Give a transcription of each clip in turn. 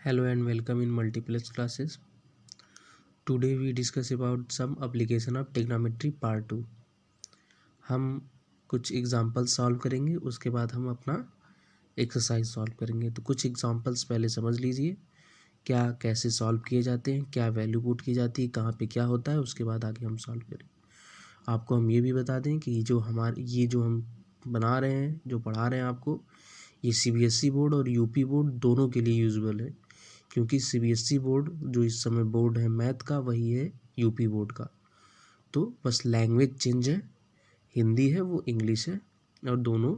Hello and welcome in multiplex classes. Today we discuss about some application of trigonometry part 2. हम कुछ example solve करेंगे, उसके बाद हम अपना एक्सरसाइज सॉल्व करेंगे। तो कुछ एग्जांपल्स पहले समझ लीजिए, क्या कैसे सॉल्व किए जाते हैं, क्या वैल्यू पुट की जाती है, कहाँ पे क्या होता है, उसके बाद आगे हम सॉल्व करें। आपको हम ये भी बता दें कि जो हम बना रहे हैं, जो पढ़ा रहे हैं आपको, ये CBSE बोर्ड और UP बोर्ड दोनों के लिए यूजबल है, क्योंकि CBSE बोर्ड जो इस समय बोर्ड है मैथ का, वही है UP बोर्ड का। तो बस लैंग्वेज चेंज है, हिंदी है वो इंग्लिश है, और दोनों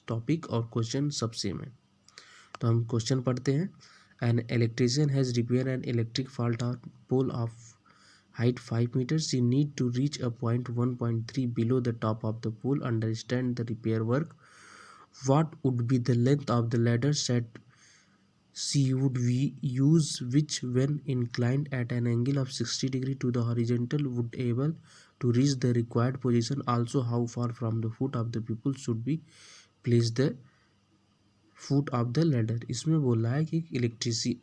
टॉपिक और क्वेश्चन सब सेम है। तो हम क्वेश्चन पढ़ते हैं। An electrician has repair an electric fault on pole of height 5 meters. She need to reach a point 1.3 below the top of the pole. Understand the repair work. What would be the length of the ladder set she would use, which when inclined at an angle of 60 degree to the horizontal would able to reach the required position? Also, how far from the foot of the people should be placed the foot of the ladder? इसमें बोल रहा है कि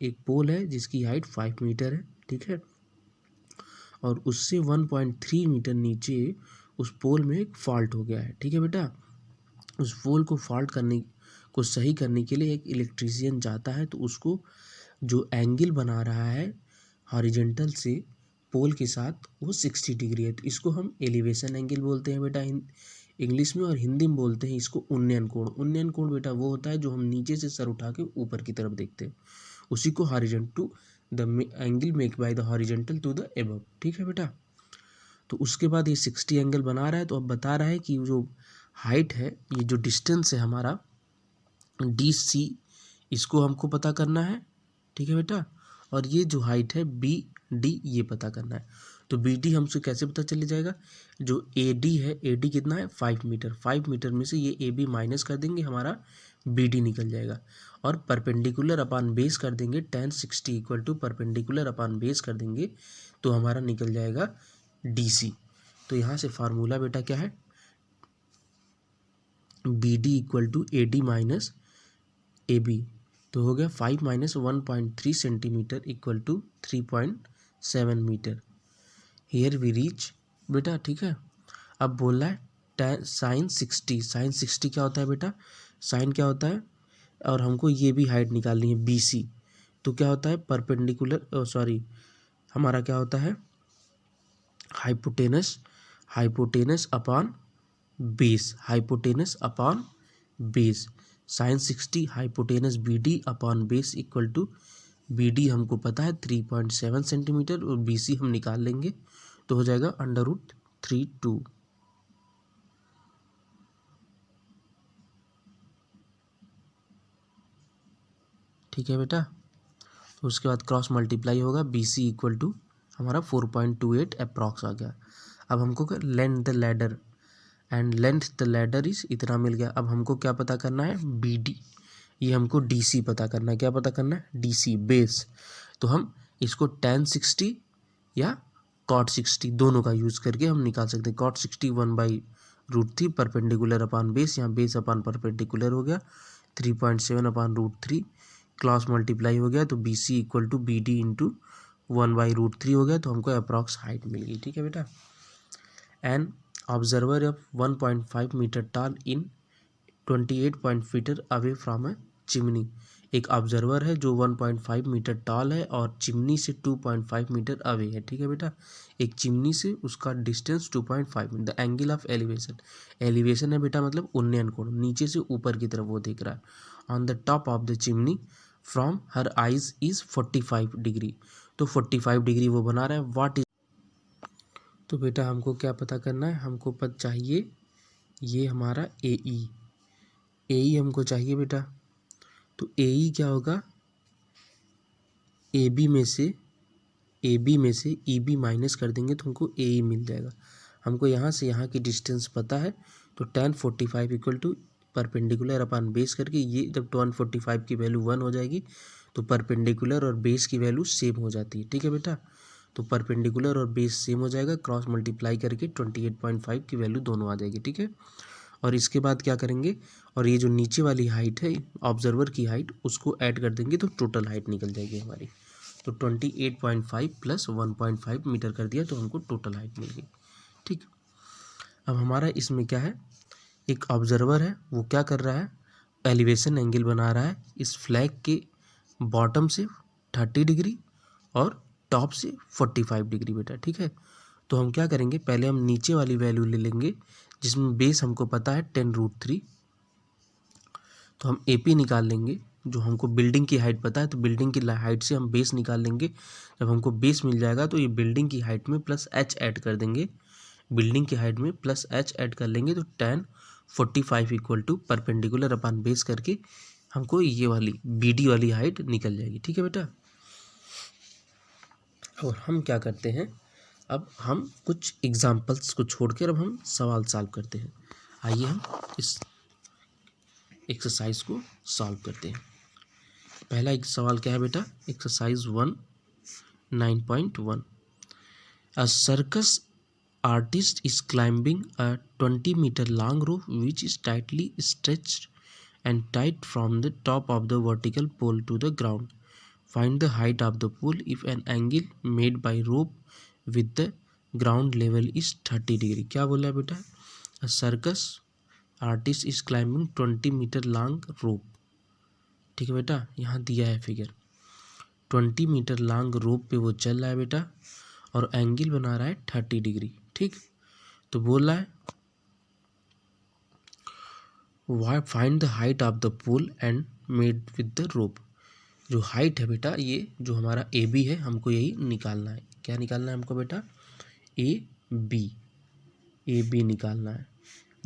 एक पोल है जिसकी height 5 metre है, ठीक है, और उससे 1.3 मीटर नीचे उस पोल में एक फॉल्ट हो गया है, ठीक है बेटा। उस पोल को सही करने के लिए एक इलेक्ट्रीशियन जाता है, तो उसको जो एंगल बना रहा है हॉरिजॉन्टल से पोल के साथ वो 60 डिग्री है। तो इसको हम एलिवेशन एंगल बोलते हैं बेटा इंग्लिश में, और हिंदी में बोलते हैं इसको उन्नयन कोण। उन्नयन कोण बेटा वो होता है जो हम नीचे से सर उठा के ऊपर की तरफ देखते हैं, उसी को horizontal the angle make by the horizontal to the above, ठीक है बेटा। तो उसके बाद ये 60 एंगल बना रहा है, तो अब बता रहा है कि जो हाइट है, ये जो डिस्टेंस है हमारा DC, इसको हमको पता करना है, ठीक है बेटा। और ये जो हाइट है BD, ये पता करना है। तो BD हमसे कैसे पता चल जाएगा? जो AD है, AD कितना है 5 मीटर, 5 मीटर में से ये AB माइनस कर देंगे, हमारा BD निकल जाएगा। और परपेंडिकुलर अपान बेस कर देंगे, tan 60 equal to perpendicular upon base कर देंगे, तो हमारा निकल जाएगा DC। तो यहाँ से फार्मूला बेटा क्या है? BD equal to AD minus AB। तो हो गया 5 minus 1.3 centimetre equal to 3.7 metre. Here we reach बेटा, ठीक है। अब बोल रहा है साइन 60 क्या होता है बेटा? साइन क्या होता है? और हमको ये भी हाइट निकालनी है BC, तो क्या होता है? परपेंडिकुलर हमारा क्या होता है? Hypotenuse upon base. Sine 60 hypotenuse BD upon base equal to BD हमको पता है 3.7 सेंटीमीटर, और BC हम निकाल लेंगे, तो हो जाएगा √32, ठीक है बेटा। तो उसके बाद क्रॉस मल्टीप्लाई होगा, BC इक्वल टू हमारा 4.28 अप्रॉक्स आ गया। अब हमको लेंथ द लैडर इज इतना मिल गया। अब हमको क्या पता करना है? BD, ये हमको DC पता करना है। क्या पता करना है? DC base. तो हम इसको tan 60 या cot 60 दोनों का यूज़ करके हम निकाल सकते हैं। cot 60 1/√3 परपेंडिकुलर अपान बेस, यहाँ बेस अपान परपेंडिकुलर हो गया, 3.7 अपान √3 क्रॉस मल्टीप्लाई हो गया, तो BC equal to BD into 1/√3 हो गया, तो हमको अप्रॉक्स हाइट मिल गई, ठीक है बेटा। An observer of 1.5 metre tall in 28 metre away from a chimney. एक ऑब्जर्वर है जो 1.5 मीटर टॉल है और चिमनी से 2.5 मीटर अवे है, ठीक है बेटा। एक चिमनी से उसका distance 2.5 metre. The angle of elevation है बेटा, मतलब उन्नयन कोण, नीचे से ऊपर की तरफ वो देख रहा है। On the top of the chimney from her eyes is 45 degree, तो 45 डिग्री वो बना रहा है। व्हाट इज, तो बेटा हमको क्या पता करना है? हमको पता चाहिए ये हमारा AE हमको चाहिए बेटा। तो AE क्या होगा? AB में से EB माइनस कर देंगे, तो हमको AE मिल जाएगा। हमको यहाँ से यहाँ की डिस्टेंस पता है, तो tan 45 equal to perpendicular upon base करके, ये जब tan 45 की वैल्यू 1 हो जाएगी, तो परपेंडिकुलर और बेस की वैल्यू सेम हो जाती है, ठीक है बेटा। तो परपेंडिकुलर और बेस सेम हो जाएगा, क्रॉस मल्टीप्लाई करके 28.5 की वैल्यू दोनों आ जाएगी, ठीक है। और इसके बाद क्या करेंगे, और ये जो नीचे वाली हाइट है ऑब्जर्वर की हाइट, उसको ऐड कर देंगे तो टोटल हाइट निकल जाएगी हमारी। तो 28.5 प्लस 1.5 मीटर कर दिया तो हमको टोटल हाइट मिल गई। ठीक, अब हमारा इसमें क्या है, एक ऑब्जर्वर है, वो क्या कर रहा है, एलिवेशन एंगल बना रहा है इस फ्लैग के बॉटम से 30 डिग्री और टॉप से 45 डिग्री बेटा। ठीक है, तो हम क्या करेंगे, पहले हम नीचे वाली वैल्यू ले लेंगे जिसमें बेस हमको पता है 10√3, तो हम AP निकाल लेंगे। जो हमको बिल्डिंग की हाइट पता है तो बिल्डिंग की हाइट से हम बेस निकाल लेंगे। जब हमको बेस मिल जाएगा तो ये बिल्डिंग की हाइट में प्लस h ऐड कर देंगे, बिल्डिंग की हाइट में प्लस h ऐड कर लेंगे तो 10/45 equal to perpendicular upon base करके हमको ये वाली BD वाली हाइट निकल जाएगी। ठीक है बेटा, और हम क्या करते हैं, अब हम कुछ एग्जाम्पल्स को छोड़कर अब हम सवाल सॉल्व करते हैं। आइए हम इस एक्सरसाइज को सॉल्व करते हैं। पहला एक सवाल क्या है बेटा, exercise 1 9.1, a circus artist is climbing a 20-meter long rope which is tightly stretched and tied from the top of the vertical pole to the ground. Find the height of the pole if an angle made by rope with the ground level is 30 degree. क्या बोला है बेटा, a circus artist is climbing 20-meter long rope. ठीक है बेटा, यहाँ दिया है फिगर, 20 मीटर लॉन्ग रोप पे वो चल रहा है बेटा और एंगल बना रहा है 30 डिग्री। ठीक, तो बोल रहा है why find the height of the pole and made with the rope. जो हाइट है बेटा, ये जो हमारा AB है हमको यही निकालना है। क्या निकालना है हमको बेटा, AB निकालना है।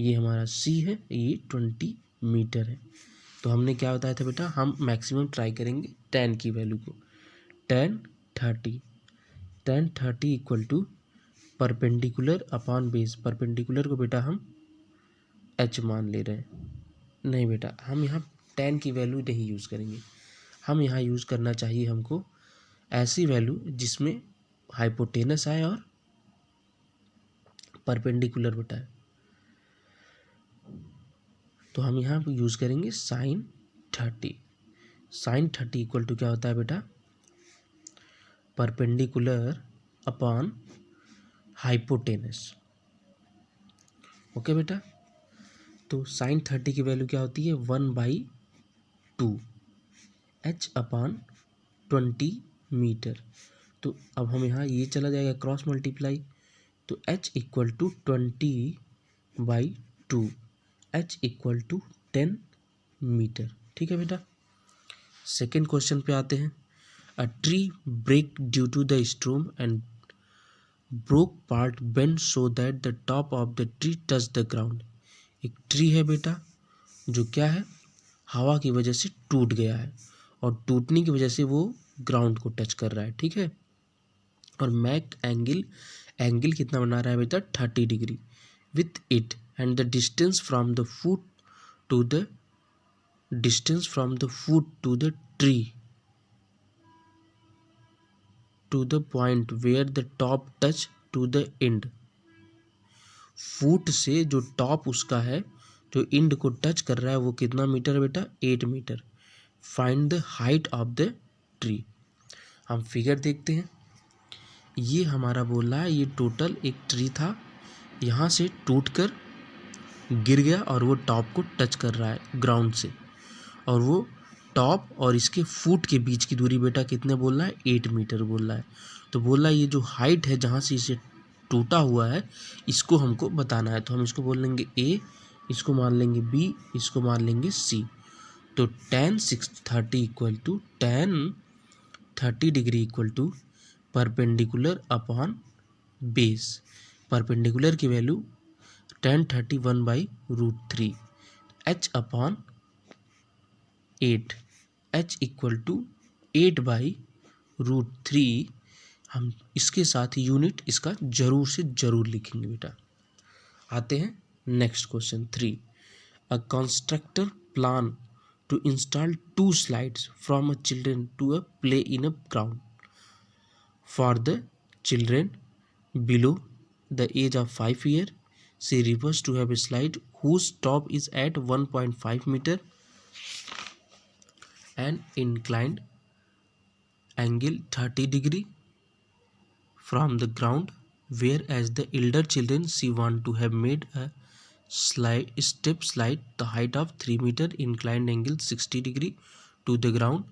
ये हमारा C है, ये 20 मीटर है। तो हमने क्या बताया था बेटा, हम मैक्सिमम ट्राई करेंगे tan की वैल्यू को, tan 30 equal to perpendicular upon base. Perpendicular को बेटा हम h मान ले रहे हैं, नहीं बेटा हम यहाँ tan की वैल्यू नहीं यूज़ करेंगे, हम यहाँ यूज़ करना चाहिए हमको ऐसी वैल्यू जिसमें हाइपोटेनस आए और परपेंडिकुलर बेटा है। तो हम यहाँ यूज़ करेंगे sin 30 इक्वल टू क्या होता है बेटा, परपेंडिकुलर अपॉन हाइपोटेनस। ओके बेटा, तो sin 30 की वैल्यू क्या होती है, 1/2 h अपॉन 20 मीटर। तो अब हम यहाँ ये चला जाएगा क्रॉस मल्टीप्लाई, तो h equal to 20/2, h equal to 10 metre. ठीक है बेटा, सेकेंड क्वेश्चन पे आते हैं। A tree break due to the storm and broke part bend so that the top of the tree touch the ground. एक tree है बेटा जो क्या है, हवा की वजह से टूट गया है और टूटने की वजह से वो ग्राउंड को टच कर रहा है। ठीक है, और मैक एंगल कितना बना रहा है बेटा, 30 degree with it and the distance from the foot to the tree to the point where the top touch to the end. Foot से जो टॉप उसका है जो एंड को टच कर रहा है वो कितना मीटर है बेटा, 8 metre. Find the height of the tree. हम फिगर देखते हैं, ये हमारा बोल रहा है ये टोटल एक ट्री था, यहाँ से टूटकर गिर गया और वो टॉप को टच कर रहा है ग्राउंड से, और वो टॉप और इसके फुट के बीच की दूरी बेटा कितने बोल रहा है, 8 मीटर बोल रहा है। तो बोल रहा है ये जो हाइट है जहाँ से इसे टूटा हुआ है इसको हमको बताना है। तो हम इसको बोल लेंगे A, इसको मान लेंगे B, इसको मान लेंगे C। तो tan 630 equal to tan 30 degree equal to perpendicular upon base. Perpendicular की value tan 30 1/√3 h upon 8, h equal to 8/√3। हम इसके साथ यूनिट इसका जरूर से जरूर लिखेंगे बेटा। आते हैं next question 3। A constructor plan to install 2 slides from a children to a play in a ground for the children below the age of 5 years. She refers to have a slide whose top is at 1.5 meter and inclined angle 30 degree from the ground, whereas the elder children she want to have made a step slide the height of 3 meter, inclined angle 60 degree to the ground.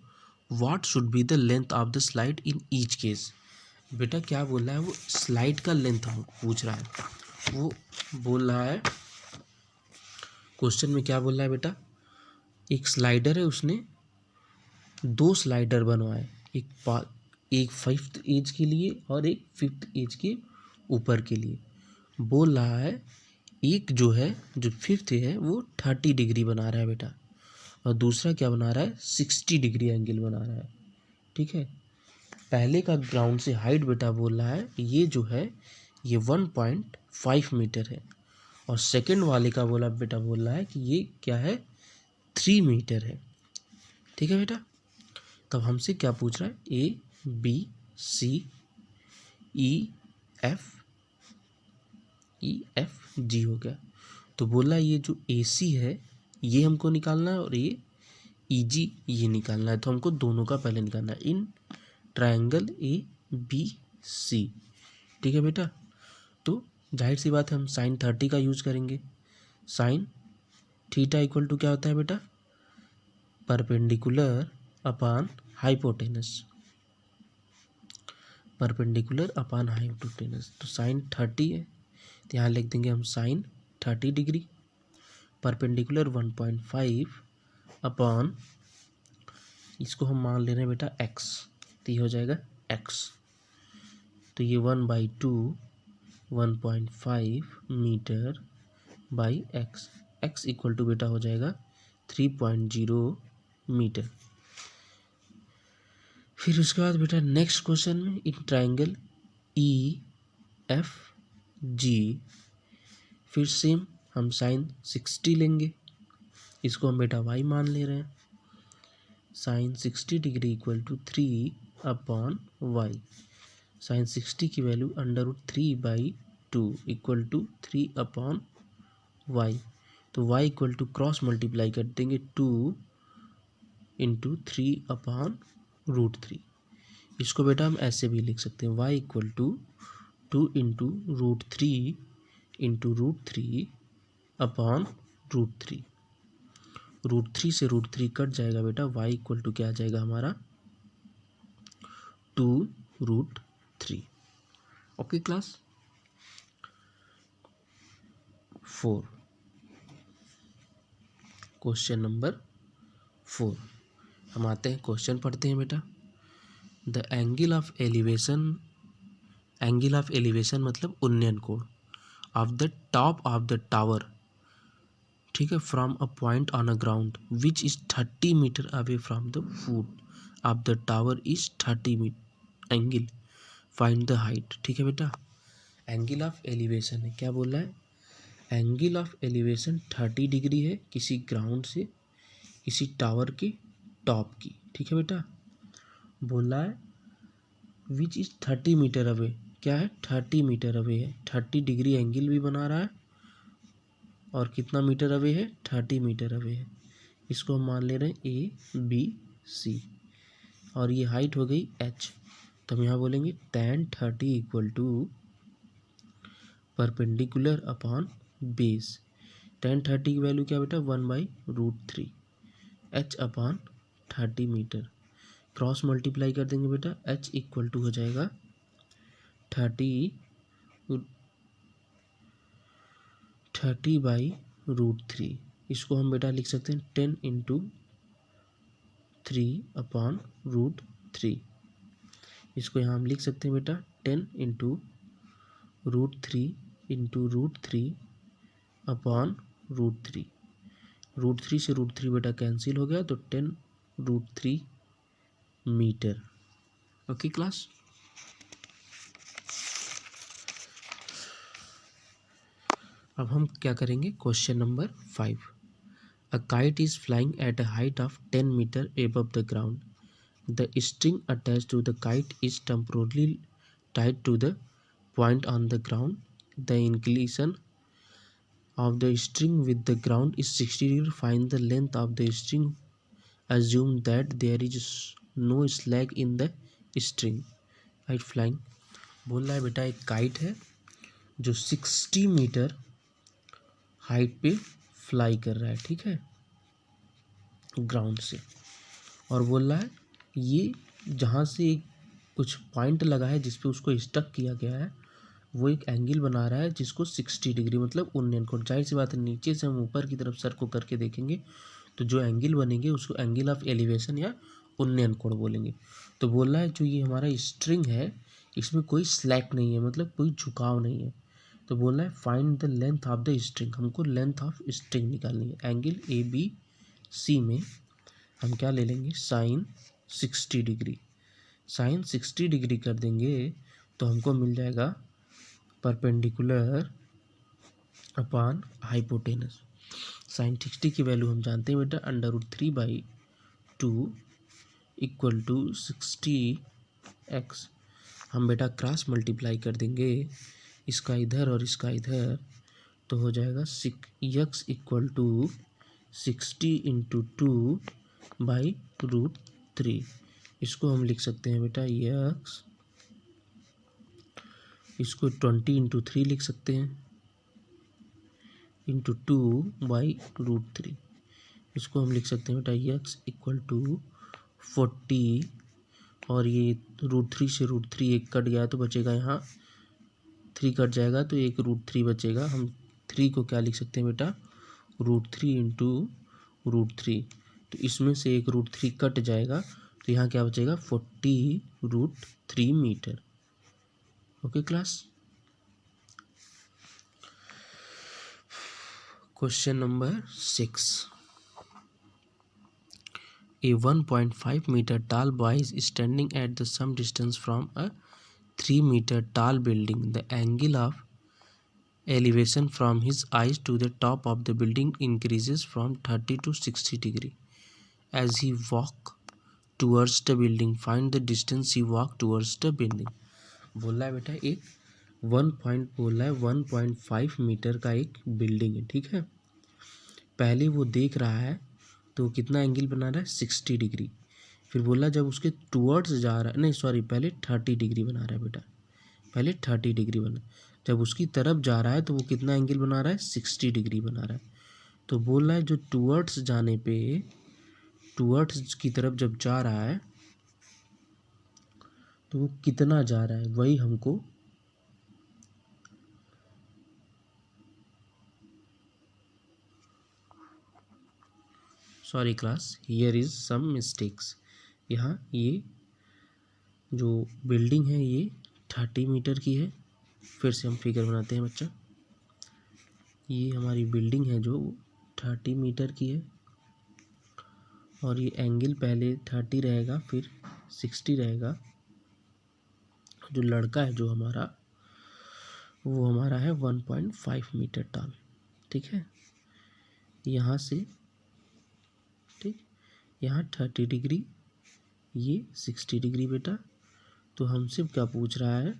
What should be the length of the slide in each case? बेटा क्या बोल रहा है, वो slide का length हम पूछ रहा है। वो बोल रहा है क्वेश्चन में, क्या बोल रहा है बेटा, एक स्लाइडर है, उसने 2 स्लाइडर बनवाए, एक 5th एज के लिए और एक 5th एज के ऊपर के लिए। बोल रहा है एक जो है, जो 5th है वो 30 डिग्री बना रहा है बेटा, और दूसरा क्या बना रहा है, 60 डिग्री एंगल बना रहा है। ठीक है, पहले का ग्राउंड से हाइट बेटा बोल रहा है ये जो है ये 1.5 मीटर है, और सेकंड वाले का बेटा बोल रहा है कि ये क्या है, 3 मीटर है। ठीक है बेटा, तब हमसे क्या पूछ रहा है, A B C E F G हो गया। तो बोला ये जो ए सी है ये हमको निकालना है, और ये ई जी ये निकालना है। तो हमको दोनों का पहले निकालना है in triangle A B C. ठीक है बेटा, तो जाहिर सी बात है हम साइन 30 का यूज करेंगे। साइन थीटा इक्वल टू क्या होता है बेटा, perpendicular upon hypotenuse, perpendicular upon hypotenuse. तो साइन 30 है तो यहाँ लिख देंगे हम साइन 30 डिग्री, परपेंडिकुलर 1.5 अपॉन, इसको हम मान ले रहे हैं बेटा x, तो ये हो जाएगा x। तो ये 1/2 1.5 metre by x, x equal to बेटा हो जाएगा 3.0 मीटर। फिर उसके बाद बेटा नेक्स्ट क्वेश्चन में in triangle E F G, फिर सेम हम साइन 60 लेंगे, इसको हम बेटा y मान ले रहे हैं। Sine 60 degree equal to 3 upon y, sine 60 की value √3/2 equal to 3 upon y. तो y equal to cross multiply कर देंगे 2 इंटू 3 अपॉन √3। इसको बेटा हम ऐसे भी लिख सकते हैं, y equal to 2 into √3 into √3 upon √3। √3 से √3 कट जाएगा बेटा, y इक्वल टू क्या आ जाएगा हमारा 2√3। Okay class. 4, क्वेश्चन नंबर 4 हम आते हैं, क्वेश्चन पढ़ते हैं बेटा। The angle of elevation, angle of elevation मतलब उन्नयन कोण, of the top of the tower, ठीक है, from a point on a ground which is 30 metre away from the foot of the tower is 30 metre angle, find the height. ठीक है बेटा, angle of elevation है, क्या बोल रहा है, एंगल ऑफ एलिवेशन 30 डिग्री है किसी ग्राउंड से किसी टावर के टॉप की। ठीक है बेटा, बोल रहा है विच इज 30 मीटर अवे, क्या है 30 मीटर अवे है, 30 डिग्री एंगल भी बना रहा है, और कितना मीटर अवे है, 30 मीटर अवे है। इसको हम मान ले रहे हैं ए बी सी, और ये हाइट हो गई h। तो हम यहाँ बोलेंगे tan 30 equal to perpendicular upon base. tan 30 की वैल्यू क्या बेटा, 1/√3 h upon 30 metre, cross multiply कर देंगे बेटा, h इक्वल टू हो जाएगा 30/√3। इसको हम बेटा लिख सकते हैं 10 इंटू 3 अपॉन √3। इसको यहाँ हम लिख सकते हैं बेटा 10 इंटू √3 इंटू √3 अपॉन √3। √3 से √3 बेटा कैंसिल हो गया, तो 10√3 मीटर। Okay class. अब हम क्या करेंगे, question number 5। A kite is flying at a height of 10 metre above the ground, the string attached to the kite is temporarily tied to the point on the ground, the inclination of the string with the ground is 60 degree. Find the length of the string. Assume that there is no slack in the string. Kite flying. बोल रहा है बेटा एक kite है जो 60 metre height पे fly कर रहा है, ठीक है, ग्राउंड से, और बोल रहा है ये जहाँ से एक कुछ पॉइंट लगा है जिस पे उसको स्टक किया गया है वो एक एंगल बना रहा है जिसको 60 डिग्री मतलब उन्नयन कोण। जाहिर सी बात है नीचे से हम ऊपर की तरफ सर को करके देखेंगे तो जो एंगल बनेंगे उसको एंगल ऑफ एलिवेशन या उन्नयन कोण बोलेंगे। तो बोल रहा है जो ये हमारा स्ट्रिंग है इसमें कोई स्लैक नहीं है, मतलब कोई झुकाव नहीं है। तो बोल रहा है find the length of the string, हमको लेंथ ऑफ स्ट्रिंग निकालनी है। एंगल ए बी सी में हम क्या ले लेंगे, साइन 60 डिग्री। साइन 60 डिग्री कर देंगे तो हमको मिल जाएगा परपेंडिकुलर अपॉन हाइपोटेनस। साइन 60 की वैल्यू हम जानते हैं बेटा √3/2 इक्वल टू 60x। हम बेटा क्रॉस मल्टीप्लाई कर देंगे इसका इधर और इसका इधर तो हो जाएगा x इक्वल टू 60 × 2/√3। इसको हम लिख सकते हैं बेटा x, इसको 20 × 3 लिख सकते हैं × 2/√3। इसको हम लिख सकते हैं बेटा x इक्वल टू 40 और ये √3 से √3 एक कट गया तो बचेगा यहाँ 3 कट जाएगा तो एक √3 बचेगा। हम 3 को क्या लिख सकते हैं बेटा √3 × √3। तो इसमें से एक √3 कट जाएगा तो यहाँ क्या बचेगा 40√3 metre. Okay class. Question number 6। A 1.5 meter tall boy is standing at the some distance from a 3 meter tall building. The angle of elevation from his eyes to the top of the building increases from 30 to 60 degree as he walk towards the building. Find the distance he walk towards the building. बोला है बेटा एक 1.5 metre का एक building है, ठीक है। पहले वो देख रहा है तो कितना एंगल बना रहा है 60 डिग्री। फिर बोला जब उसके टूवर्ड्स जा रहा है, नहीं सॉरी पहले 30 डिग्री बना रहा है बेटा, पहले 30 डिग्री बना, जब उसकी तरफ जा रहा है तो वो कितना एंगल बना रहा है 60 डिग्री बना रहा है। तो बोल रहा है जो टूवर्ड्स जाने पे, टूवर्ड्स की तरफ जब जा रहा है तो वो कितना जा रहा है वही हमको sorry class here is some mistakes. यहाँ ये जो बिल्डिंग है ये 30 मीटर की है। फिर से हम फिगर बनाते हैं बच्चा। ये हमारी बिल्डिंग है जो 30 मीटर की है और ये एंगल पहले 30 रहेगा फिर 60 रहेगा। जो लड़का है जो हमारा वो हमारा है 1.5 मीटर टॉल, ठीक है। यहाँ से ठीक यहाँ 30 डिग्री ये 60 डिग्री बेटा। तो हमसे क्या पूछ रहा है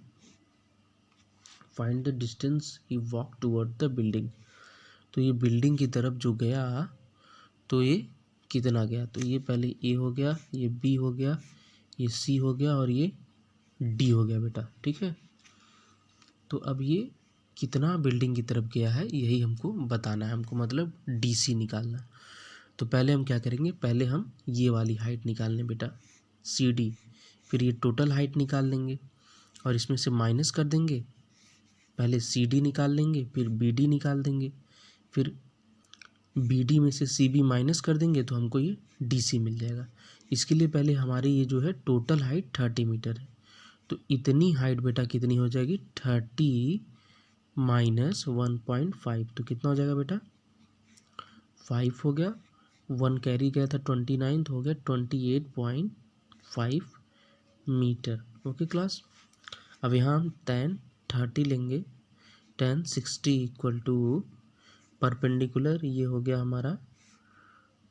find the distance he walk toward the building. तो ये बिल्डिंग की तरफ जो गया तो ये कितना गया, तो ये पहले ए हो गया, ये बी हो गया, ये सी हो गया और ये डी हो गया बेटा, ठीक है। तो अब ये कितना बिल्डिंग की तरफ गया है यही हमको बताना है, हमको मतलब डीसी निकालना है। तो पहले हम क्या करेंगे, पहले हम ये वाली हाइट निकाल लें बेटा CD, फिर ये टोटल हाइट निकाल लेंगे और इसमें से माइनस कर देंगे। पहले CD निकाल लेंगे फिर BD निकाल देंगे, फिर BD में से CB माइनस कर देंगे तो हमको ये DC मिल जाएगा। इसके लिए पहले हमारी ये जो है टोटल हाइट 30 मीटर है। तो इतनी हाइट बेटा कितनी हो जाएगी 30 - 1.5 तो कितना हो जाएगा बेटा 5 हो गया, 1 कैरी गया था 29 हो गया 28.5 मीटर। Okay class. अब यहाँ हम tan 30 लेंगे, tan 60 इक्वल टू परपेंडिकुलर ये हो गया हमारा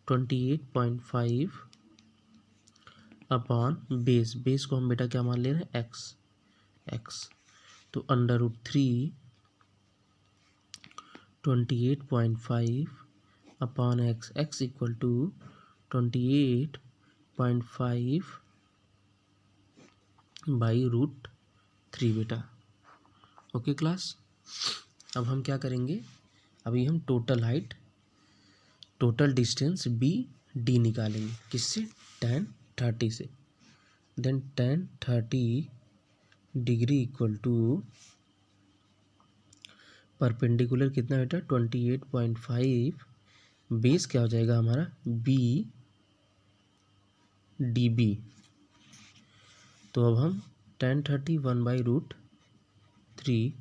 28.5 अपॉन बेस, बेस को हम बेटा क्या मान ले रहे हैं x। तो √3 28.5 upon x, x equal to 28.5 by root 3 बेटा। ओके क्लास, अब हम क्या करेंगे, अभी हम total height, total distance B D निकालेंगे, किससे, tan 30 से। Then tan 30 degree equal to perpendicular कितना बेटा 28.5, बेस क्या हो जाएगा हमारा बी डी बी। तो अब हम tan 30 1/√3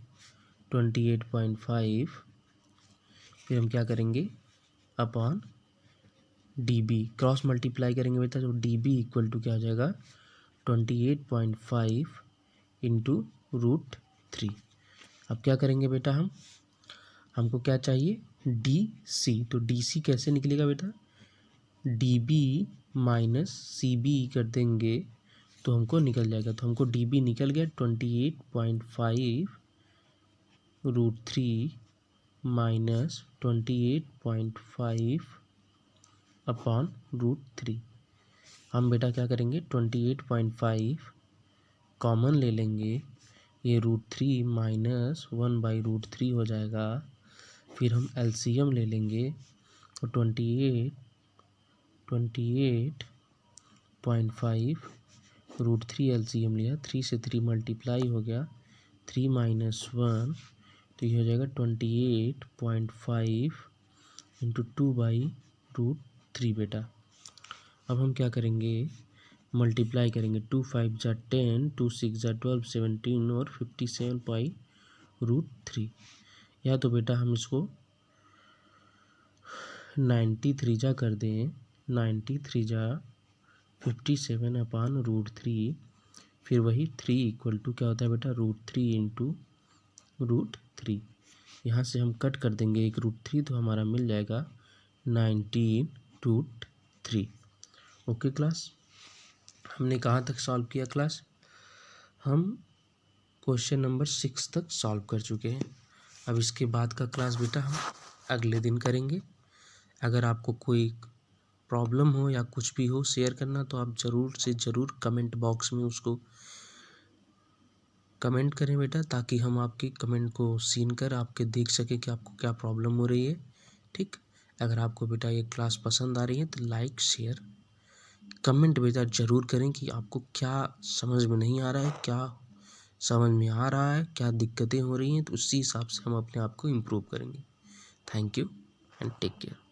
28.5, फिर हम क्या करेंगे upon D B, cross multiply करेंगे बेटा, तो डी बी इक्वल टू क्या हो जाएगा 28.5 इंटू √3। अब क्या करेंगे बेटा, हमको क्या चाहिए डी सी, तो डी सी कैसे निकलेगा बेटा, D B minus C B कर देंगे तो हमको निकल जाएगा, तो हमको डी बी निकल गया 28.5 √3 माइनस 28.5 अपॉन √3। हम बेटा क्या करेंगे 28.5 कॉमन ले लेंगे, ये √3 माइनस 1/√3 हो जाएगा, फिर हम एलसीएम ले लेंगे, तो 28.5 √3 एलसीएम लिया, 3 से 3 मल्टीप्लाई हो गया, 3 माइनस 1, तो ये हो जाएगा 28.5 इंटू 2/√3 बेटा। अब हम क्या करेंगे मल्टीप्लाई करेंगे, 2 5 जा 10, 2 6 जा 12, 17 और 57/√3, या तो बेटा हम इसको 93 जा कर दें, 93 जा 57/√3, फिर वही 3 इक्वल टू क्या होता है बेटा √3 इंटू √3, यहाँ से हम कट कर देंगे एक √3, तो हमारा मिल जाएगा 19√3। ओके क्लास, हमने कहाँ तक सॉल्व किया क्लास, हम क्वेश्चन नंबर 6 तक सॉल्व कर चुके हैं। अब इसके बाद का क्लास बेटा हम अगले दिन करेंगे। अगर आपको कोई प्रॉब्लम हो या कुछ भी हो शेयर करना, तो आप ज़रूर से ज़रूर कमेंट बॉक्स में उसको कमेंट करें बेटा, ताकि हम आपके कमेंट को सीन कर आपके देख सकें कि आपको क्या प्रॉब्लम हो रही है। ठीक, अगर आपको बेटा ये क्लास पसंद आ रही है तो लाइक शेयर कमेंट बेटा ज़रूर करें कि आपको क्या समझ में नहीं आ रहा है, क्या समझ में आ रहा है, क्या दिक्कतें हो रही हैं, तो उसी हिसाब से हम अपने आप को इम्प्रूव करेंगे। Thank you and take care.